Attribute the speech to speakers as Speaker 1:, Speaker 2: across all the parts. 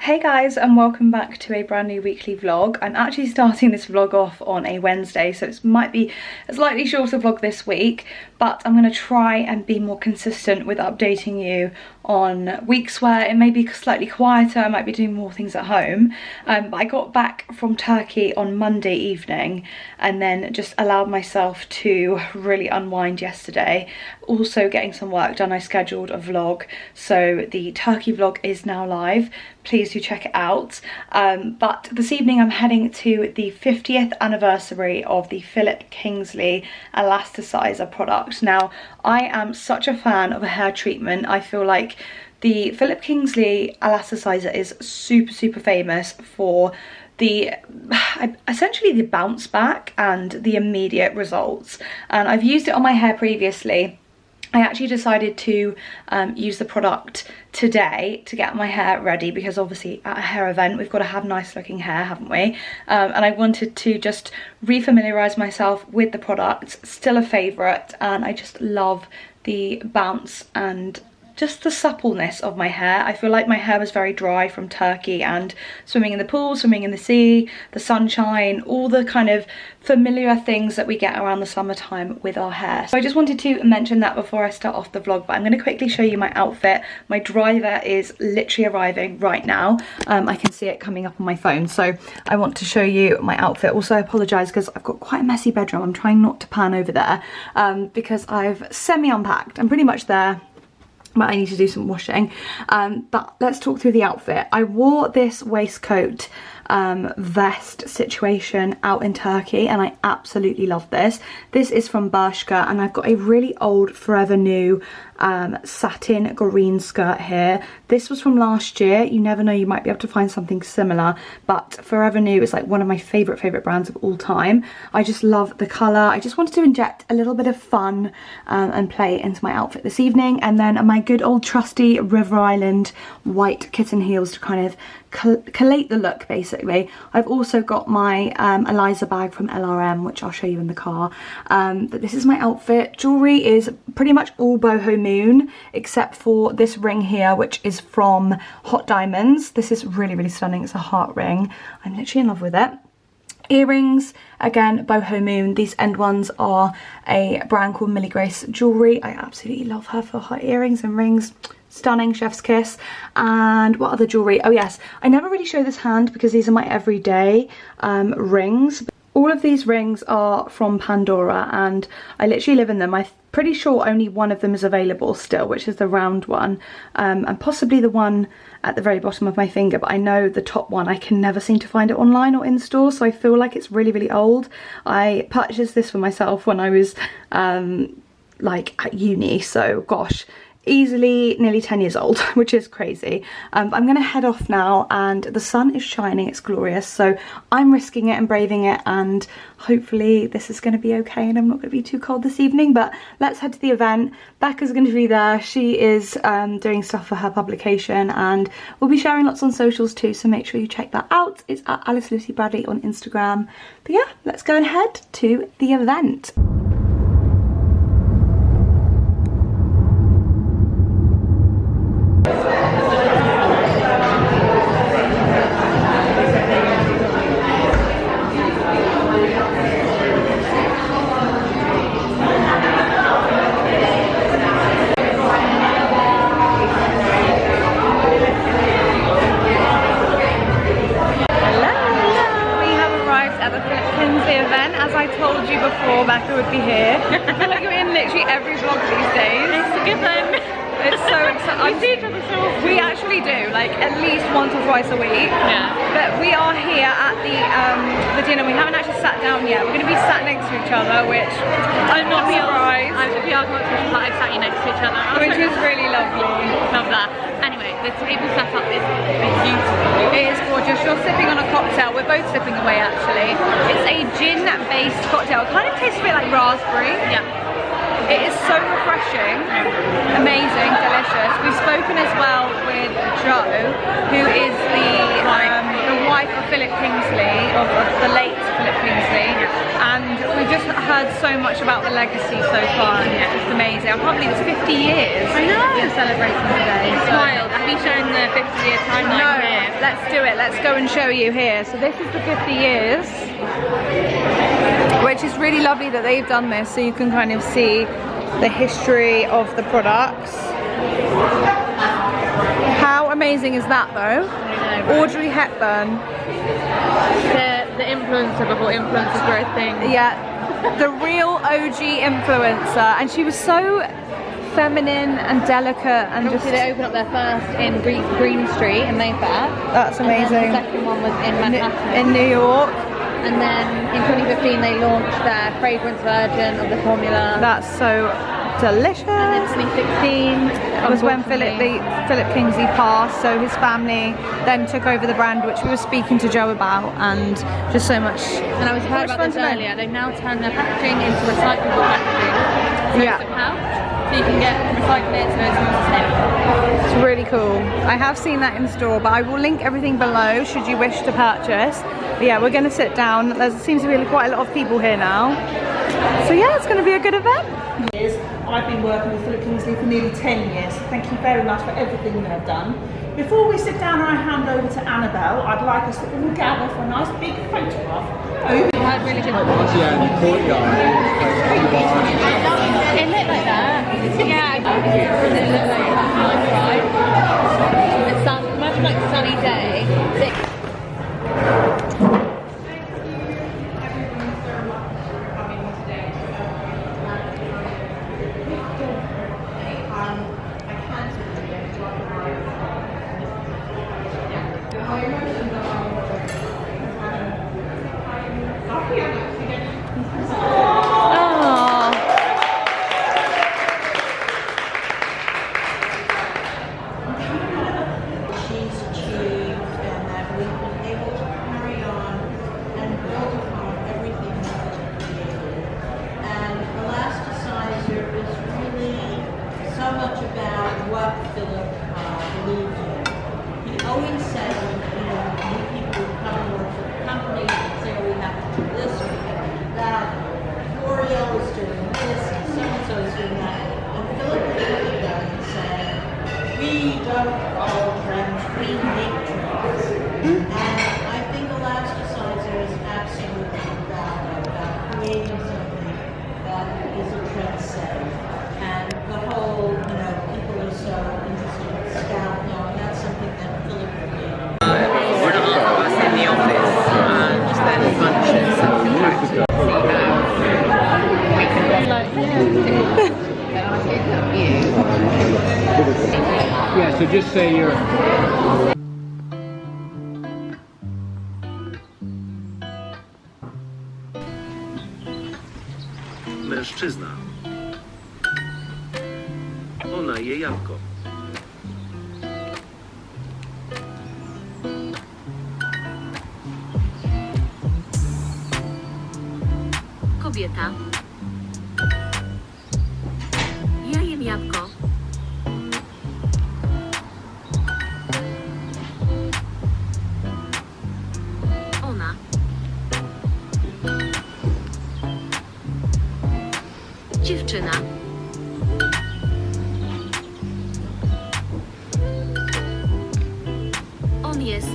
Speaker 1: Hey guys, and welcome back to a brand new weekly vlog. I'm actually starting this vlog off on a Wednesday, so it might be a slightly shorter vlog this week, but I'm going to try and be more consistent with updating you on weeks where it may be slightly quieter. I might be doing more things at home, but I got back from Turkey on Monday evening and then just allowed myself to really unwind yesterday. Also getting some work done. I scheduled a vlog, so the Turkey vlog is now live. Please do check it out. But this evening I'm heading to the 50th anniversary of the Kingsley Elasticizer product. Now, I am such a fan of a hair treatment. I feel like the Kingsley Elasticizer is super famous for essentially the bounce back and the immediate results. And I've used it on my hair previously. I actually decided to use the product today to get my hair ready, because obviously at a hair event we've got to have nice looking hair, haven't we? And I wanted to just refamiliarise myself with the product. Still a favourite, and I just love the bounce and just the suppleness of my hair. I feel like my hair was very dry from Turkey and swimming in the pool, swimming in the sea, the sunshine, all the kind of familiar things that we get around the summertime with our hair. So I just wanted to mention that before I start off the vlog, but I'm going to quickly show you my outfit. My driver is literally arriving right now. I can see it coming up on my phone, so I want to show you my outfit. Also, I apologise because I've got quite a messy bedroom. I'm trying not to pan over there because I've semi-unpacked. I'm pretty much there, but I need to do some washing. But let's talk through the outfit. I wore this waistcoat vest situation out in Turkey, and I absolutely love this. This is from Bershka, and I've got a really old Forever New satin green skirt here. This was from last year. You never know, you might be able to find something similar, but Forever New is like one of my favorite brands of all time. I just love the color. I just wanted to inject a little bit of fun and play into my outfit this evening, and then my good old trusty River Island white kitten heels to kind of collate the look, basically. I've also got my Eliza bag from LRM, which I'll show you in the car. But this is my outfit. Jewellery is pretty much all boho moon, except for this ring here, which is from Hot Diamonds. This is really stunning. It's a heart ring. I'm literally in love with it. Earrings, again, boho moon. These end ones are a brand called Millie Grace Jewellery. I absolutely love her for her earrings and rings. Stunning, chef's kiss. And what other jewellery? Oh yes, I never really show this hand because these are my everyday rings. All of these rings are from Pandora, and I literally live in them. I'm pretty sure only one of them is available still, which is the round one, and possibly the one at the very bottom of my finger, but I know the top one I can never seem to find it online or in store, so I feel like it's really old. I purchased this for myself when I was like at uni, so gosh, easily nearly 10 years old, which is crazy. But I'm gonna head off now, and the sun is shining, it's glorious, so I'm risking it and braving it, and hopefully this is gonna be okay and I'm not gonna be too cold this evening. But let's head to the event. Becca's gonna be there. She is doing stuff for her publication, and we'll be sharing lots on socials too, so make sure you check that out. It's at Alice Lucy Bradley on Instagram. But yeah, let's go and head to the event. Becca would be here. I feel like you're in literally every vlog these days.
Speaker 2: It's a good one.
Speaker 1: It's so exciting.
Speaker 2: We see each other so often.
Speaker 1: We actually do, like at least once or twice a week.
Speaker 2: Yeah.
Speaker 1: But we are here at the dinner. We haven't actually sat down yet. We're going to be sat next to each other, which I'm not surprised.
Speaker 2: We are not surprised, but I've sat you next to each other.
Speaker 1: Which is really lovely.
Speaker 2: Love that. Anyway, the table setup is beautiful.
Speaker 1: It is gorgeous. You're sipping on a cocktail. We're both sipping away actually. It's a gin-based cocktail. It kind of tastes a bit like raspberry.
Speaker 2: Yeah.
Speaker 1: It is so refreshing, amazing, delicious. We've spoken as well with Jo, who is the wife of Kingsley, of the late Kingsley, and and we've just heard so much about the legacy so far, and yeah, it's amazing. I can't believe it's 50 years.
Speaker 2: I know.
Speaker 1: We're celebrating today.
Speaker 2: It's wild. Have you shown the 50-year timeline
Speaker 1: No,
Speaker 2: here?
Speaker 1: let's do it. Let's go and show you here. So this is the 50 years, which is really lovely that they've done this, so you can kind of see the history of the products. How amazing is that though?
Speaker 2: I know, right?
Speaker 1: Audrey Hepburn.
Speaker 2: The influencer before influencers were a thing.
Speaker 1: Yeah, the real OG influencer, and she was so feminine and delicate and just...
Speaker 2: Obviously they opened up their first in Green Street in Mayfair.
Speaker 1: That's amazing.
Speaker 2: And then the second one was in Manhattan.
Speaker 1: In New York.
Speaker 2: And then in 2015 they launched their fragrance version of the formula.
Speaker 1: That's so delicious.
Speaker 2: And then 2016
Speaker 1: was when Philip Kingsley passed, so his family then took over the brand, which we were speaking to Joe about, and just so much.
Speaker 2: And I was heard about this earlier. They've now turned their packaging into recyclable packaging. So
Speaker 1: Yeah.
Speaker 2: it's a pouch, so you can recycle it, so it's more sustainable.
Speaker 1: It's really cool. I have seen that in store, but I will link everything below should you wish to purchase. But yeah, we're going to sit down. There seems to be quite a lot of people here now. So yeah, it's going to be a good event.
Speaker 3: I've been working with Philip Kingsley for nearly 10 years. Thank you very much for everything you have done. Before we sit down and I hand over to Annabelle, I'd like us to all gather for a nice big photograph.
Speaker 2: That's really good.
Speaker 4: Yeah, in the courtyard.
Speaker 2: It looked like that. Yeah, it looked like that. Right. It's much like a sunny day.
Speaker 5: she's achieved and that we've been able to carry on and build upon everything that has created. And Elasticizer is really so much about what Philip believed in. He always said when new people would come and work for the company and say, oh, we have to do this or we have to do that. L'Oreal is doing this and so-and-so is doing that. And Philip would look at them and say, we don't follow trends, we make trends. And I think Elasticizer is absolutely about creating something that is a trendsetter. And the whole, people are so interested in scout now, and that's something that Philip created.
Speaker 6: One of us in the office and then bunches and contractors see how we can
Speaker 4: Yeah, so just say you're...
Speaker 7: Mężczyzna. Ona je jabłko.
Speaker 8: Kobieta. Ja jem jabłko. Ona. Dziewczyna. On jest.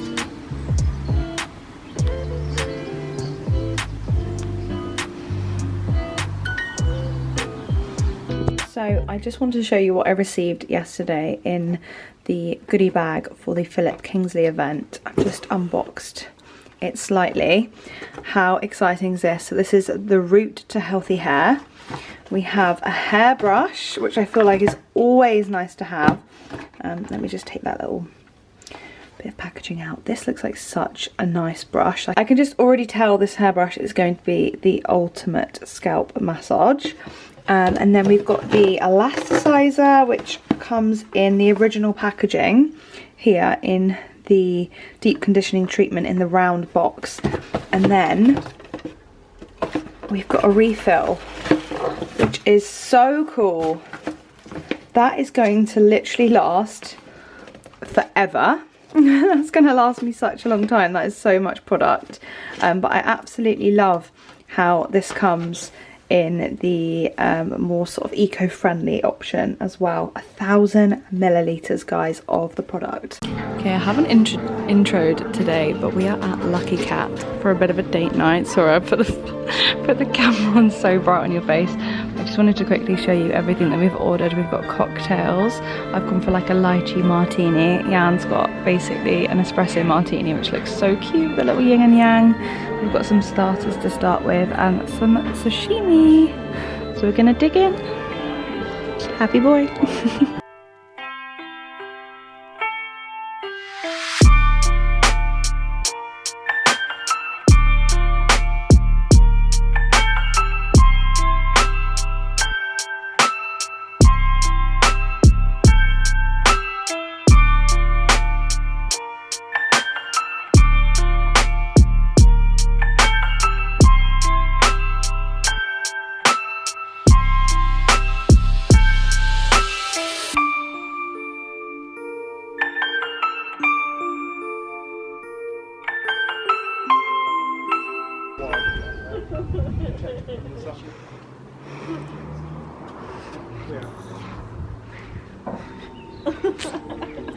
Speaker 1: So I just wanted to show you what I received yesterday in the goodie bag for the Philip Kingsley event. I've just unboxed it slightly. How exciting is this? So this is the route to healthy hair. We have a hairbrush, which I feel like is always nice to have. Let me just take that little bit of packaging out. This looks like such a nice brush. I can just already tell this hairbrush is going to be the ultimate scalp massage. And then we've got the Elasticizer, which comes in the original packaging here in the deep conditioning treatment in the round box. And then we've got a refill, which is so cool. That is going to literally last forever. That's going to last me such a long time. That is so much product. But I absolutely love how this comes in the more sort of eco-friendly option as well. 1,000 millilitres, guys, of the product. Okay, I haven't introed today, but we are at Lucky Cat for a bit of a date night. Sorry, I put the camera on so bright on your face. I just wanted to quickly show you everything that we've ordered. We've got cocktails. I've gone for like a lychee martini. Jan's got basically an espresso martini, which looks so cute, the little yin and yang. We've got some starters to start with and some sashimi. So we're gonna dig in. Happy boy.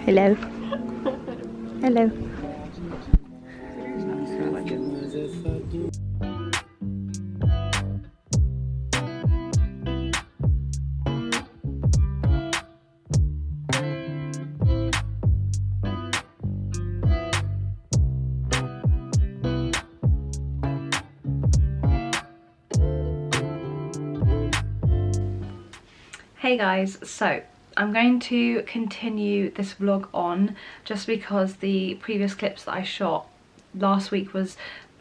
Speaker 1: Hello. Hello. Hey guys, so I'm going to continue this vlog on just because the previous clips that I shot last week was,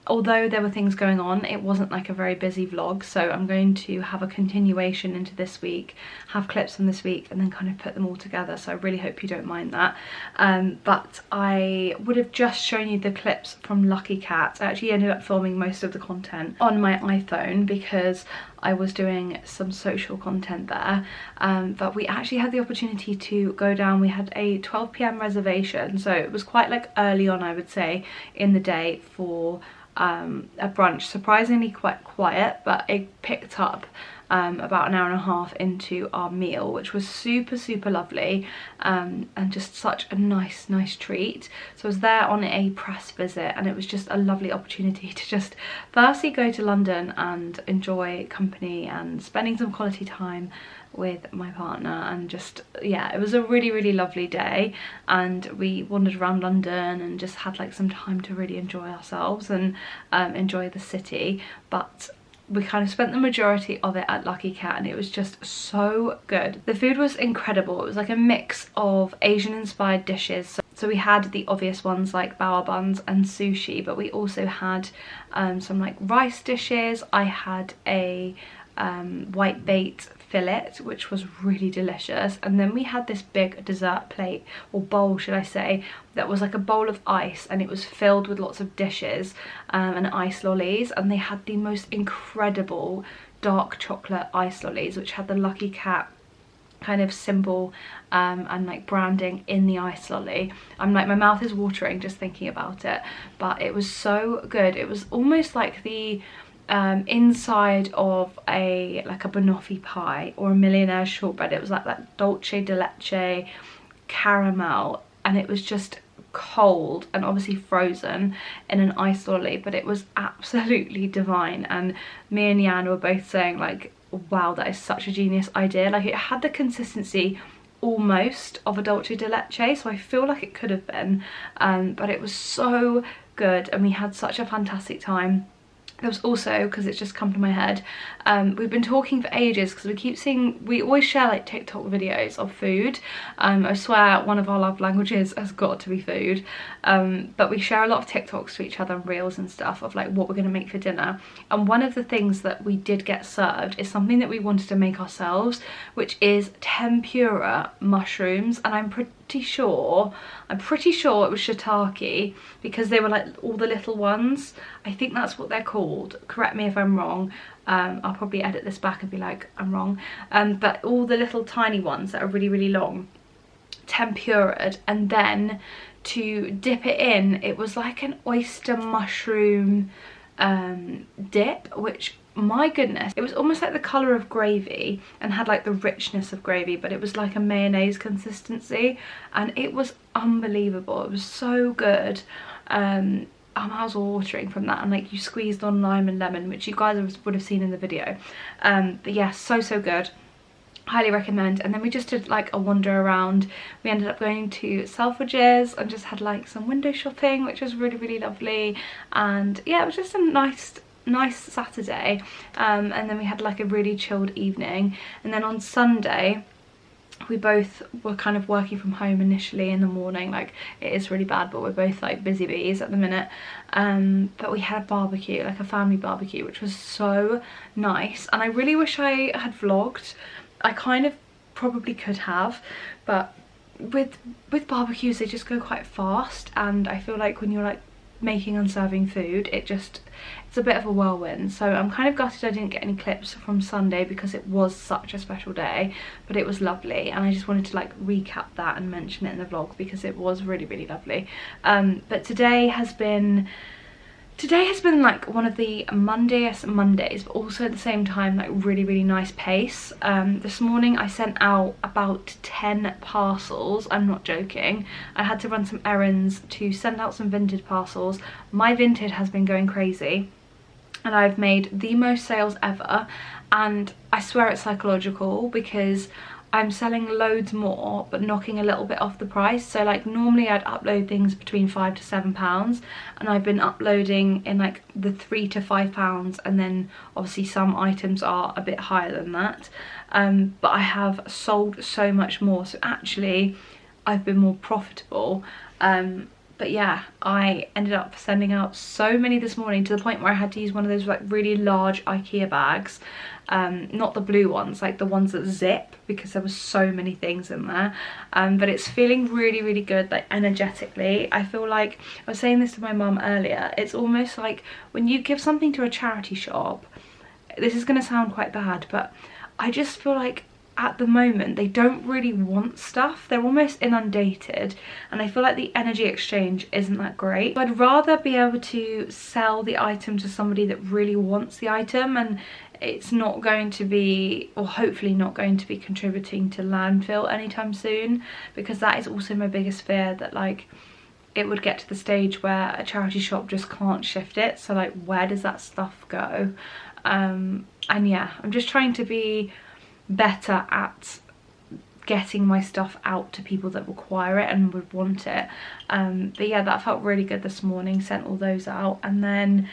Speaker 1: although there were things going on, it wasn't like a very busy vlog. So I'm going to have a continuation into this week, have clips from this week and then kind of put them all together. So I really hope you don't mind that. But I would have just shown you the clips from Lucky Cat. I actually ended up filming most of the content on my iPhone because I was doing some social content there, but we actually had the opportunity to go down. We had a 12 p.m. reservation, so it was quite like early on, I would say, in the day for a brunch. Surprisingly quite quiet, but it picked up about an hour and a half into our meal, which was super lovely, and just such a nice treat. So I was there on a press visit and it was just a lovely opportunity to just firstly go to London and enjoy company and spending some quality time with my partner, and just, yeah, it was a really lovely day, and we wandered around London and just had like some time to really enjoy ourselves and enjoy the city. But we kind of spent the majority of it at Lucky Cat and it was just so good. The food was incredible. It was like a mix of Asian inspired dishes. So we had the obvious ones like bao buns and sushi, but we also had some like rice dishes. I had a whitebait fillet, which was really delicious, and then we had this big dessert plate, or bowl should I say, that was like a bowl of ice and it was filled with lots of dishes and ice lollies, and they had the most incredible dark chocolate ice lollies which had the Lucky Cat kind of symbol and like branding in the ice lolly. I'm like, my mouth is watering just thinking about it, but it was so good. It was almost like the inside of a banoffee pie or a millionaire's shortbread. It was like that dolce de leche caramel, and it was just cold and obviously frozen in an ice lolly, but it was absolutely divine. And me and Jan were both saying like, wow, that is such a genius idea. Like, it had the consistency almost of a dolce de leche, so I feel like it could have been, but it was so good and we had such a fantastic time. There was also, because it's just come to my head, we've been talking for ages because we keep seeing, we always share like TikTok videos of food. I swear one of our love languages has got to be food, but we share a lot of TikToks to each other and reels and stuff of like what we're going to make for dinner. And one of the things that we did get served is something that we wanted to make ourselves, which is tempura mushrooms, and I'm pretty sure it was shiitake because they were like all the little ones. I think that's what they're called, correct me if I'm wrong. I'll probably edit this back and be like, I'm wrong, but all the little tiny ones that are really long, tempura'd, and then to dip it in, it was like an oyster mushroom dip, which, my goodness, it was almost like the colour of gravy and had like the richness of gravy, but it was like a mayonnaise consistency, and it was unbelievable. It was so good. My mouth's watering from that, and like you squeezed on lime and lemon, which you guys would have seen in the video. But yeah, so good. Highly recommend. And then we just did like a wander around. We ended up going to Selfridges and just had like some window shopping, which was really lovely. And yeah, it was just a nice Saturday. And then we had like a really chilled evening. And then on Sunday, we both were kind of working from home initially in the morning. Like, it is really bad, but we're both like busy bees at the minute. But we had a barbecue, like a family barbecue, which was so nice. And I really wish I had vlogged. I kind of probably could have, but with barbecues, they just go quite fast, and I feel like when you're like making and serving food, it's a bit of a whirlwind. So I'm kind of gutted I didn't get any clips from Sunday, because it was such a special day, but it was lovely, and I just wanted to like recap that and mention it in the vlog because it was really lovely. But today has been like one of the Mondays, but also at the same time like really nice pace. This morning I sent out about 10 parcels. I'm not joking. I had to run some errands to send out some Vinted parcels. My Vinted has been going crazy, and I've made the most sales ever, and I swear it's psychological because I'm selling loads more but knocking a little bit off the price. So like normally I'd upload things between £5 to £7, and I've been uploading in like the £3 to £5, and then obviously some items are a bit higher than that. But I have sold so much more, so actually I've been more profitable. But yeah, I ended up sending out so many this morning, to the point where I had to use one of those like really large IKEA bags. Not the blue ones, like the ones that zip, because there was so many things in there. But it's feeling really good, like energetically. I feel like, I was saying this to my mum earlier, it's almost like when you give something to a charity shop, this is going to sound quite bad, but I just feel like at the moment they don't really want stuff. They're almost inundated, and I feel like the energy exchange isn't that great. So I'd rather be able to sell the item to somebody that really wants the item, and it's not going to be, or hopefully not going to be, contributing to landfill anytime soon, because that is also my biggest fear, that like it would get to the stage where a charity shop just can't shift it. So like, where does that stuff go? And yeah, I'm just trying to be better at getting my stuff out to people that require it and would want it. But yeah, that felt really good this morning. Sent all those out, and then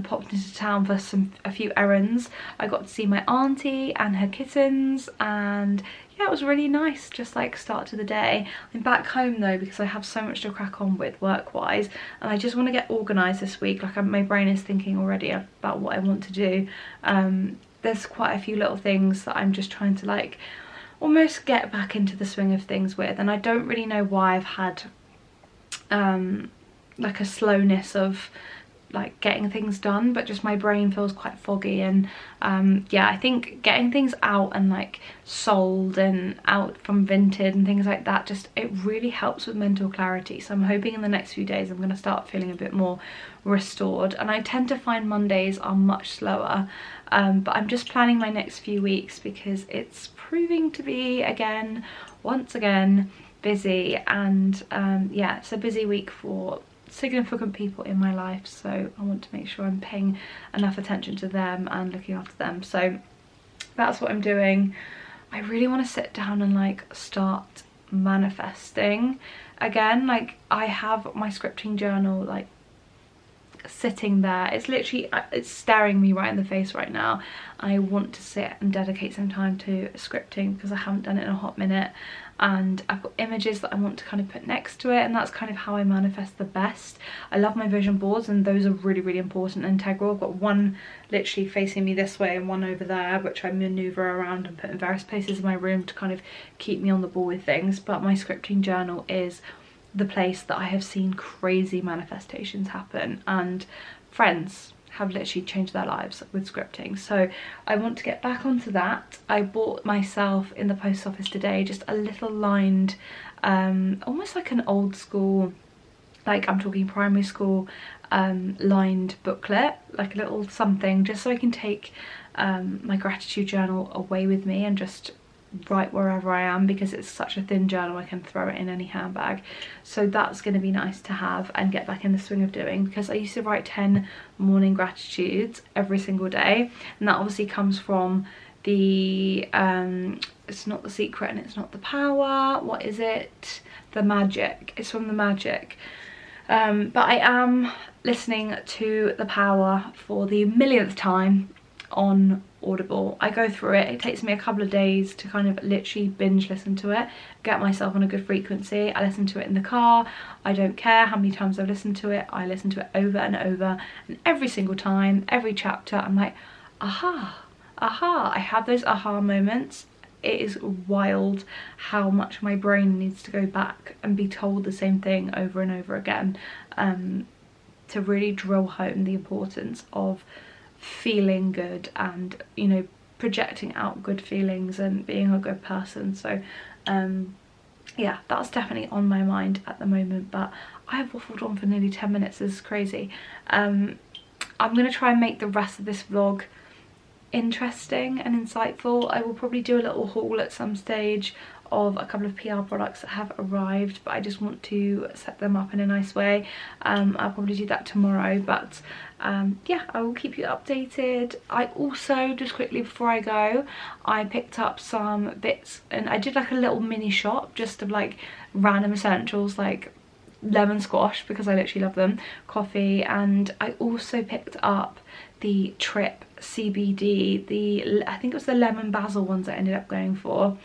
Speaker 1: popped into town for a few errands. I got to see my auntie and her kittens, and yeah, it was really nice, just like start to the day. I'm back home though, because I have so much to crack on with work wise, and I just want to get organised this week. Like my brain is thinking already about what I want to do. There's quite a few little things that I'm just trying to like almost get back into the swing of things with, and I don't really know why I've had like a slowness of like getting things done, but just my brain feels quite foggy. And yeah, I think getting things out and like sold and out from Vinted and things like that, just it really helps with mental clarity. So I'm hoping in the next few days I'm going to start feeling a bit more restored. And I tend to find Mondays are much slower, but I'm just planning my next few weeks, because it's proving to be once again busy. And yeah, it's a busy week for significant people in my life, so I want to make sure I'm paying enough attention to them and looking after them. So that's what I'm doing. I really want to sit down and like start manifesting again. Like, I have my scripting journal like sitting there. It's literally, it's staring me right in the face right now. I want to sit and dedicate some time to scripting, because I haven't done it in a hot minute, and I've got images that I want to kind of put next to it, and that's kind of how I manifest the best. I love my vision boards, and those are really important and integral. I've got one literally facing me this way and one over there, which I maneuver around and put in various places in my room to kind of keep me on the ball with things. But my scripting journal is the place that I have seen crazy manifestations happen, and friends have literally changed their lives with scripting. So I want to get back onto that. I bought myself in the post office today just a little lined almost like an old school like I'm talking primary school lined booklet, like a little something, just so I can take my gratitude journal away with me and just write wherever I am, because it's such a thin journal I can throw it in any handbag. So that's going to be nice to have and get back in the swing of doing, because I used to write 10 morning gratitudes every single day, and that obviously comes from the it's not the secret and it's not the power, what is it, the magic, it's from the magic. But I am listening to the power for the millionth time on Audible. I go through it, it takes me a couple of days to kind of literally binge listen to it, get myself on a good frequency. I listen to it in the car, I don't care how many times I've listened to it, I listen to it over and over, and every single time, every chapter, I'm like, aha, aha. I have those aha moments. It is wild how much my brain needs to go back and be told the same thing over and over again, to really drill home the importance of feeling good and, you know, projecting out good feelings and being a good person. So yeah, that's definitely on my mind at the moment, but I have waffled on for nearly 10 minutes. This is crazy. I'm gonna try and make the rest of this vlog interesting and insightful. I will probably do a little haul at some stage of a couple of PR products that have arrived, but I just want to set them up in a nice way. I'll probably do that tomorrow, but yeah, I will keep you updated. I also, just quickly before I go, I picked up some bits and I did like a little mini shop just of like random essentials, like lemon squash, because I literally love them, coffee, and I also picked up the Trip CBD, I think it was the lemon basil ones I ended up going for.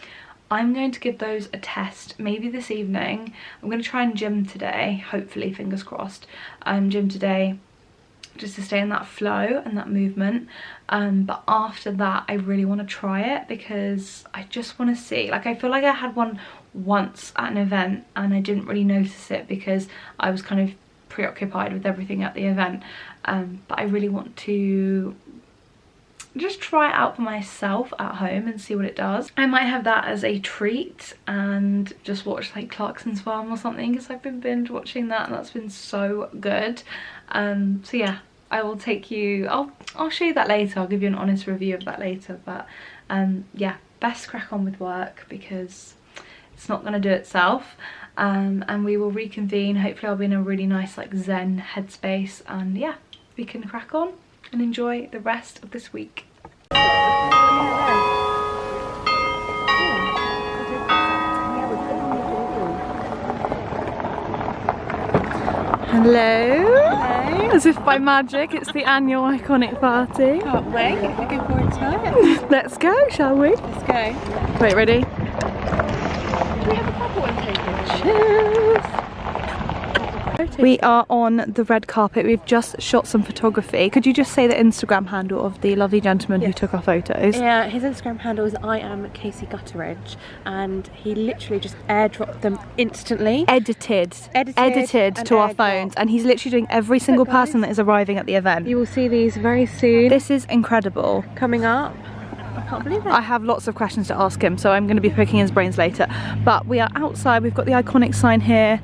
Speaker 1: I'm going to give those a test maybe this evening. I'm going to try and gym today, hopefully, fingers crossed, gym today just to stay in that flow and that movement, but after that I really want to try it, because I just want to see, like, I feel like I had one once at an event and I didn't really notice it because I was kind of preoccupied with everything at the event, but I really want to just try it out for myself at home and see what it does. I might have that as a treat and just watch like Clarkson's Farm or something, because I've been binge watching that and that's been so good. So yeah, I will take you, I'll show you that later, I'll give you an honest review of that later, but yeah, best crack on with work because it's not going to do itself, and we will reconvene. Hopefully I'll be in a really nice like zen headspace, and yeah, we can crack on and enjoy the rest of this week. Hello. As if by magic, it's the annual iconic party.
Speaker 2: Can't wait, looking forward to it.
Speaker 1: Let's go, shall we?
Speaker 2: Let's go.
Speaker 1: Wait, ready?
Speaker 2: Do we have a proper one taken?
Speaker 1: Cheers. We are on the red carpet. We've just shot some photography. Could you just say the Instagram handle of the lovely gentleman who took our photos?
Speaker 2: Yeah, his Instagram handle is I am Casey Gutteridge, and he literally just airdropped them instantly.
Speaker 1: Edited to our phones, and he's literally doing every single person that is arriving at the event.
Speaker 2: You will see these very soon.
Speaker 1: This is incredible.
Speaker 2: Coming up. I can't believe it.
Speaker 1: I have lots of questions to ask him, so I'm going to be picking his brains later. But we are outside. We've got the iconic sign here.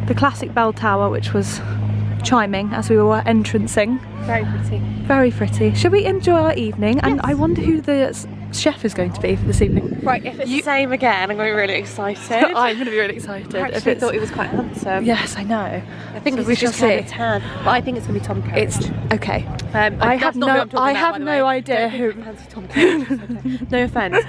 Speaker 1: The classic bell tower, which was chiming as we were entrancing.
Speaker 2: Very pretty.
Speaker 1: Very pretty. Shall we enjoy our evening? Yes. And I wonder who the chef is going to be for this evening.
Speaker 2: Right, if it's the same again, I'm going to be really excited.
Speaker 1: I'm going to be really excited.
Speaker 2: I actually thought he was quite handsome.
Speaker 1: Yes, I know.
Speaker 2: I think
Speaker 1: so
Speaker 2: we shall see. Tan, but I think it's going to be Tom Coach.
Speaker 1: It's okay. I have no idea who.
Speaker 2: Tom Coach. No offence.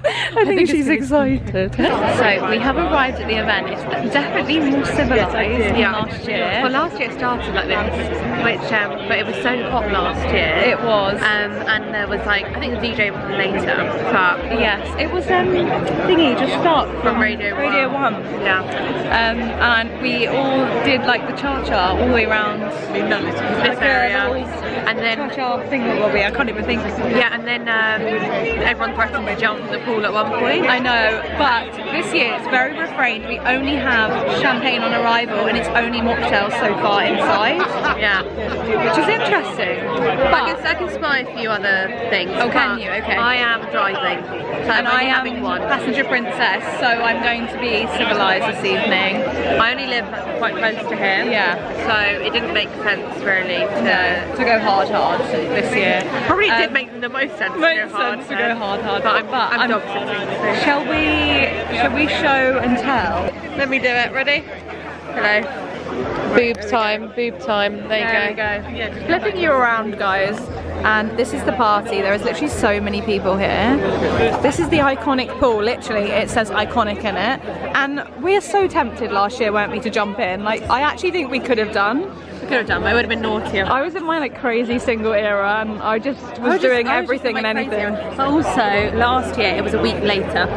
Speaker 1: I think she's excited. So we have arrived at the event. It's definitely more civilised than last year.
Speaker 6: Well, last year it started like this, which but it was so hot last year.
Speaker 1: It was.
Speaker 6: And there was like, I think the DJ was later, but
Speaker 1: yes, it was thingy just start
Speaker 6: from Radio 1. Yeah.
Speaker 1: And we all did like the cha-cha all the way around
Speaker 6: this area. And then
Speaker 1: cha-cha thing will be, I can't even think of something.
Speaker 6: Yeah, and then everyone threatened to jump in the pool at one point.
Speaker 1: I know, but this year it's very refrained. We only have champagne on arrival and it's only mocktails so far inside.
Speaker 6: Yeah.
Speaker 1: Which is interesting.
Speaker 6: But I can spy a few other things.
Speaker 1: Oh, can you? Okay.
Speaker 6: I am driving.
Speaker 1: and I am
Speaker 6: having one.
Speaker 1: passenger princess, so I'm going to be civilised this evening.
Speaker 6: I only live quite close to here.
Speaker 1: Yeah.
Speaker 6: So it didn't make sense really
Speaker 1: To go hard this year.
Speaker 6: Probably did make the most sense to go hard. But I'm dog sitting. So.
Speaker 1: Shall we show and tell?
Speaker 6: Let me do it. Ready? Hello. Boob time. There you go.
Speaker 1: Yeah, flipping you around, guys. And this is the party. There is literally so many people here. This is the iconic pool. Literally, it says iconic in it. And we are so tempted last year, weren't we, to jump in? Like, I actually think we could have done.
Speaker 6: We could have done, but it would have been naughtier.
Speaker 1: I was in my like crazy single era, and I just was doing everything and anything.
Speaker 6: But also, last year it was a week later,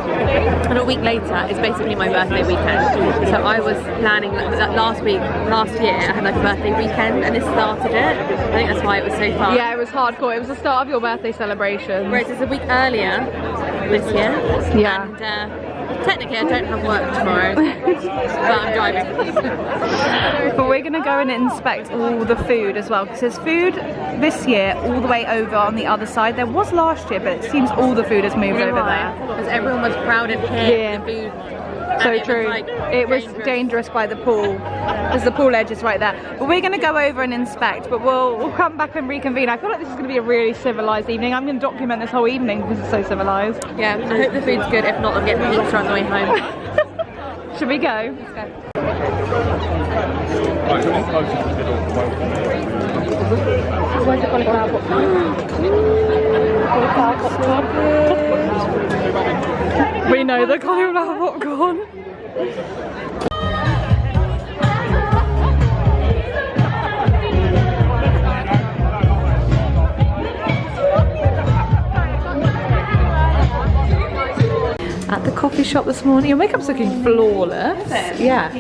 Speaker 6: and a week later is basically my birthday weekend. So I was planning that last year I had like a birthday weekend, and this started it. I think that's why it was so fun.
Speaker 1: Yeah, it was hardcore. It was the start of your birthday celebration.
Speaker 6: Whereas it's a week earlier this year.
Speaker 1: Yeah.
Speaker 6: And technically I don't have work tomorrow, but I'm driving.
Speaker 1: But we're going to go and inspect all the food as well, because there's food this year all the way over on the other side. There was last year, but it seems all the food has moved over there.
Speaker 6: Because everyone was crowded here for the food.
Speaker 1: So true. It was dangerous by the pool, because the pool edge is right there. But we're going to go over and inspect, but we'll come back and reconvene. I feel like this is going to be a really civilised evening. I'm going to document this whole evening because it's so civilised.
Speaker 6: Yeah, I hope the food's good. If not, I'm getting pizza on the way home.
Speaker 1: Should we go? Let's go. We know the cauliflower popcorn. At the coffee shop this morning. Your makeup's looking flawless. Is it? Yes.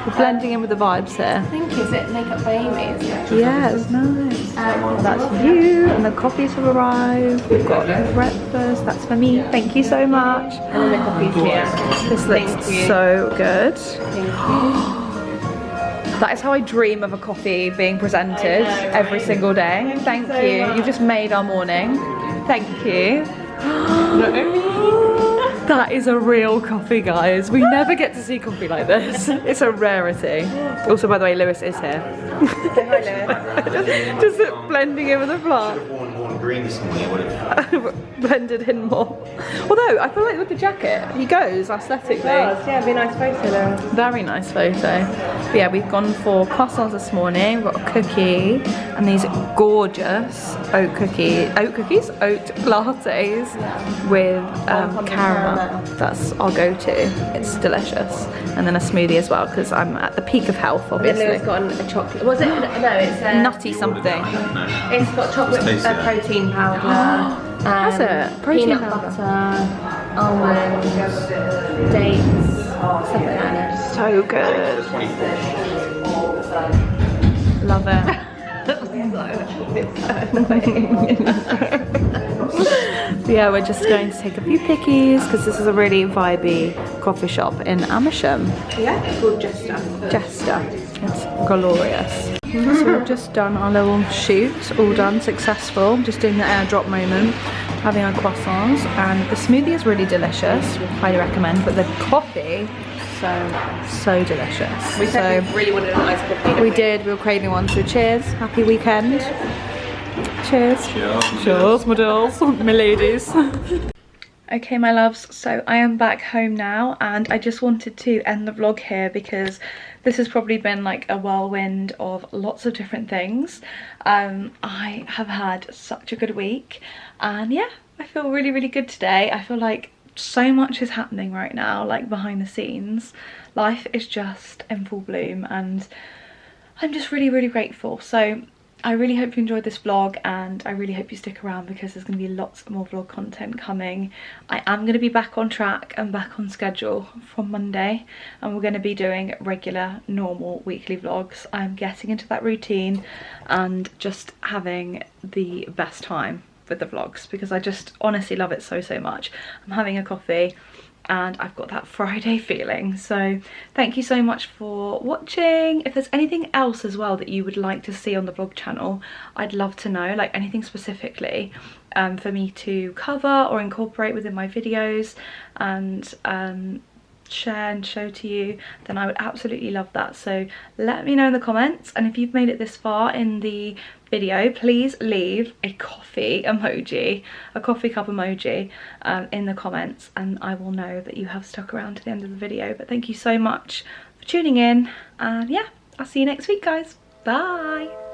Speaker 1: We're blending in with the vibes here.
Speaker 2: Thank you. Is it makeup by Amy, isn't it?
Speaker 1: Yeah, it's nice. That's you, and the coffees have arrived. We've got breakfast, that's for me. Thank you so much.
Speaker 2: And then the coffee's here.
Speaker 1: This looks so good. That is how I dream of a coffee being presented every single day. Thank you. You've just made our morning. Thank you. That is a real coffee, guys. We never get to see coffee like this. It's a rarity. Also, by the way, Lewis is here.
Speaker 2: Hi, Lewis.
Speaker 1: Just blending in with the plant.
Speaker 9: Worn green this morning, I would have.
Speaker 1: Blended in more. Although, I feel like with the jacket, he goes aesthetically.
Speaker 2: Yeah, it'd be a nice photo though.
Speaker 1: Very nice photo. But yeah, we've gone for croissants this morning. We've got a cookie and these gorgeous oat lattes with caramel. That's our go-to. It's delicious. And then a smoothie as well, because I'm at the peak of health, obviously.
Speaker 2: Lewis got a chocolate. Was it? No, it's
Speaker 1: nutty something.
Speaker 2: It's got chocolate protein powder.
Speaker 1: Has it? Protein
Speaker 2: peanut
Speaker 1: powder.
Speaker 2: butter, almonds, dates, stuff like that.
Speaker 1: So good. Love it. Yeah, we're just going to take a few pickies because this is a really vibey coffee shop in Amersham.
Speaker 2: Yeah, it's called Jester.
Speaker 1: Jester. It's glorious. So we've just done our little shoot, all done, successful. Just doing the airdrop moment, having our croissants, and the smoothie is really delicious. Highly recommend. But the coffee, so delicious.
Speaker 2: We said we really wanted a nice coffee.
Speaker 1: We did. We were craving one. So cheers. Happy weekend. Cheers. Cheers, my dolls, my ladies. Okay, my loves, so I am back home now, and I just wanted to end the vlog here because this has probably been like a whirlwind of lots of different things. I have had such a good week, and yeah, I feel really, really good today. I feel like so much is happening right now, like behind the scenes. Life is just in full bloom, and I'm just really, really grateful. So I really hope you enjoyed this vlog, and I really hope you stick around because there's going to be lots more vlog content coming. I am going to be back on track and back on schedule from Monday, and we're going to be doing regular, normal weekly vlogs. I'm getting into that routine and just having the best time with the vlogs because I just honestly love it so much. I'm having a coffee and I've got that Friday feeling. So thank you so much for watching. If there's anything else as well that you would like to see on the vlog channel, I'd love to know, like anything specifically, for me to cover or incorporate within my videos and share and show to you, then I would absolutely love that. So let me know in the comments, and if you've made it this far in the video, please leave a coffee emoji, a coffee cup emoji in the comments, and I will know that you have stuck around to the end of the video. But thank you so much for tuning in, and yeah, I'll see you next week, guys. Bye.